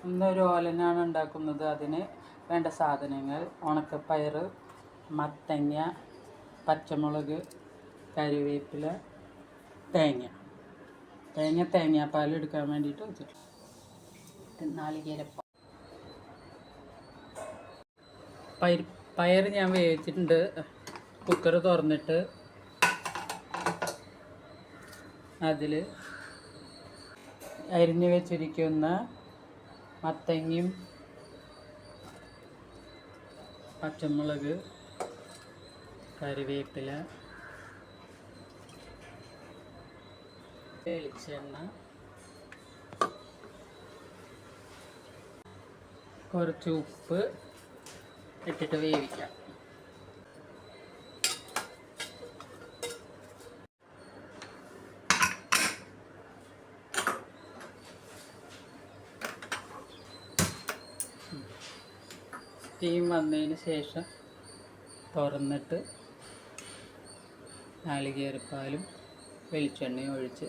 ഇന്നൊരു ഓലനാണ് ഉണ്ടാക്കുന്നത്. അതിന് വേണ്ട സാധനങ്ങൾ: ഉണക്കപ്പയർ, മത്തങ്ങ, പച്ചമുളക്, കറിവേപ്പില, തേങ്ങാപ്പാൽ എടുക്കാൻ വേണ്ടിയിട്ട് വെച്ചിട്ട് നാളികേരപ്പം. പയർ ഞാൻ വേവിച്ചിട്ടുണ്ട്. കുക്കർ തുറന്നിട്ട് അതിൽ അരിഞ്ഞു വെച്ചിരിക്കുന്ന മത്തങ്ങയും പച്ചമുളക്, കറിവേപ്പില, വെളിച്ചെണ്ണ, കുറച്ച് ഉപ്പ് ഇട്ടിട്ട് വേവിക്കാം. സ്റ്റീം വന്നതിന് ശേഷം തുറന്നിട്ട് നാളികേരപ്പാലും വെളിച്ചെണ്ണയും ഒഴിച്ച്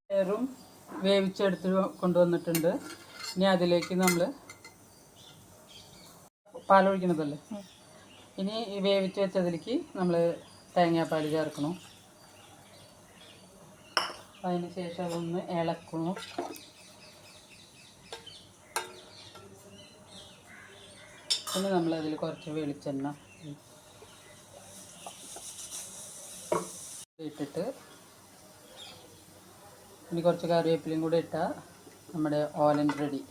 പയറും വേവിച്ചെടുത്ത് കൊണ്ടുവന്നിട്ടുണ്ട്. ഇനി അതിലേക്ക് നമ്മൾ പാലൊഴിക്കണതല്ലേ, ഇനി വേവിച്ച് വെച്ചതിലേക്ക് നമ്മൾ തേങ്ങാപ്പാൽ ചേർക്കണം. അതിന് ശേഷം അതൊന്ന് ഇളക്കണം. പിന്നെ നമ്മളതിൽ കുറച്ച് വെളിച്ചെണ്ണ ഇട്ടിട്ട് ഇനി കുറച്ച് കറിവേപ്പിലയും കൂടെ ഇട്ടാൽ നമ്മുടെ ഓലൻ റെഡി.